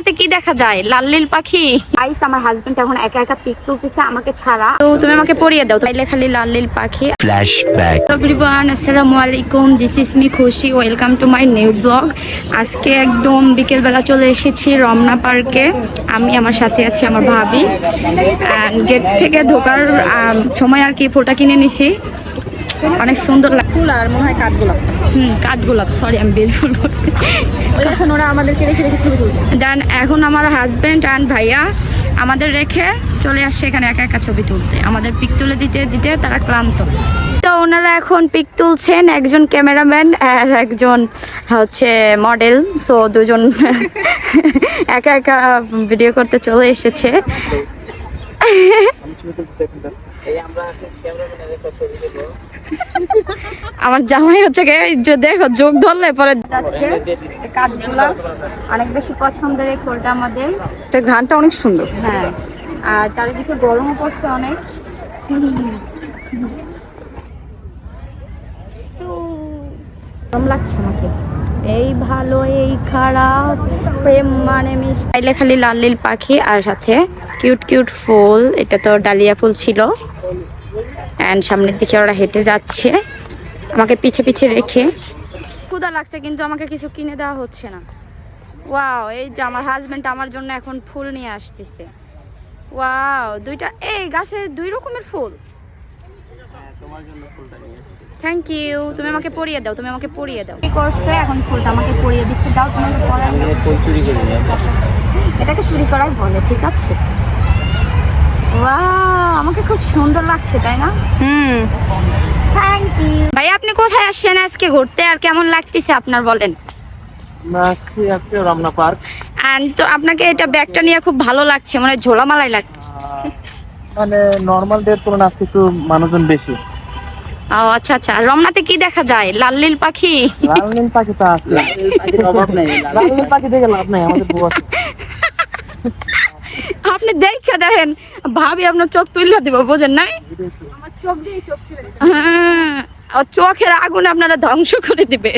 রমনাতে কি দেখা যায়? লাল নীল পাখি। আইস আমার হাজবেন্ড এখন একা একা পিক তুলতেছে আমাকে ছাড়া, তো তুমি আমাকে পরিয়ে দাও তাইলে খালি লাল নীল পাখি। ফ্ল্যাশব্যাক। এভরিওয়ান আসসালামু আলাইকুম, দিস ইজ মি খুশি, welcome to my new blog. আজকে একদম বিকেল বেলা চলে এসেছি রমনা পার্কে। আমি আমার সাথে আছি আমার ভাবি। গেট থেকে ঢোকার সময় আর কি ফুলটা কিনে নিছি, অনেক সুন্দর ফুল আর মনে হয় কাঠগোলাপ। কাঠগোলাপ, সরি আমি বেল ফুল বলছি। এখন ওরা আমাদেরকে রেখে রেখে ছবি তুলছে। দেন এখন আমার হাজবেন্ড অ্যান্ড ভাইয়া আমাদের রেখে চলে আসছে এখানে একা একা ছবি তুলতে। আমাদের পিক তুলে দিতে দিতে তারা ক্লান্ত, তো ওনারা এখন পিক তুলছেন, একজন ক্যামেরাম্যান আর একজন হচ্ছে মডেল। সো দুজন একা একা ভিডিও করতে চলে এসেছে। আমার জামাই হচ্ছে দেখো যোগ ধরলে পরে কাঠগোলাপ অনেক বেশি পছন্দের এই ফুলটা আমাদের। ঘ্রাণটা অনেক সুন্দর। হ্যাঁ, আর চারিদিকে গরমও পড়ছে অনেক। গরম লাগছে আমাকে। এই ভালো এই খারাপ, প্রেম মানে মিষ্টি খালি লাল নীল পাখি আর সাথে কিউট কিউট ফুল। এটা তো ডালিয়া ফুল ছিল। অ্যান্ড সামনের দিকে ওরা হেঁটে যাচ্ছে আমাকে পিছে পিছে রেখে। ক্ষুধা লাগছে কিন্তু আমাকে কিছু কিনে দেওয়া হচ্ছে না। ওয়াও, এই যে আমার হাজবেন্ড আমার জন্য এখন ফুল নিয়ে আসতেছে। ওয়াও, দুইটা এই গাছে দুই রকমের ফুল। থ্যাংক ইউ, তুমি আমাকে পরিয়ে দাও, তুমি আমাকে পরিয়ে দাও। কি করছে এখন? ফুলটা আমাকে পরিয়ে দিচ্ছে। দাও তোমাকে পরাই। এটাকে চুরি করাই বলে, ঠিক আছে। ওয়াও, আমাকে খুব সুন্দর লাগছে তাই না? Thank you. ভাই আপনি কোথায় আসছেন আজকে ঘুরতে, আর কেমন লাগতেছে আপনার বলেন? রমনা পার্ক। তো আপনাকে এটা ব্যাগটা নিয়ে খুব ভালো লাগছে, মানে ঝোলামালাই লাগছে। মানে নরমাল ডের তুলনায় আজকে একটু মানুষজন বেশি। ও আচ্ছা আচ্ছা। রমনাতে কি দেখা যায়? লাল নীল পাখি। লাল নীল পাখি তো আছে, অভাব নেই। লাল নীল পাখি দেখে লাভ নাই, আমাদের বউ আছে। আপনি দেখে দেখেন ভাবি আপনার চোখ তুলে দিব, বোঝেন নাই? আমার চোখ দিয়ে চোখ তুলে দিতে। হ্যাঁ, চোখের আগুন আপনারা ধ্বংস করে দিবে।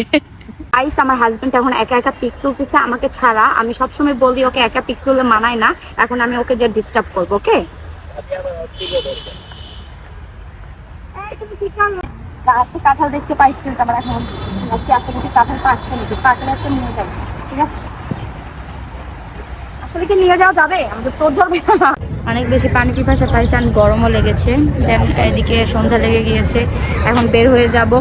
আইস আমার হাজবেন্ড এখন একা একা পিক তুলতেছে আমাকে ছাড়া। আমি সবসময় বলি ওকে একা পিক তুললে মানায় না, এখন আমি ওকে যে ডিস্টার্ব করবো। ওকে, কাঁঠাল দেখতে পাইছি কিন্তু আমার এখন আসলে কি কাঁঠাল পাচ্ছে নাকি? কাঁঠাল আছে নিয়ে যাবো, ঠিক আছে? আসলে কি নিয়ে যাওয়া যাবে? আমাদের চোর ধরবে না। অনেক বেশি পানি পিপাসা পাইছে, আর গরমও লেগেছে। দেন এদিকে সন্ধ্যা লেগে গিয়েছে, এখন বের হয়ে যাব।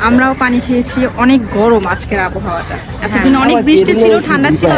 আমরাও পানি খেয়েছি। অনেক গরম আজকের আবহাওয়াটা। এতদিন অনেক বৃষ্টি ছিল, ঠান্ডা ছিল।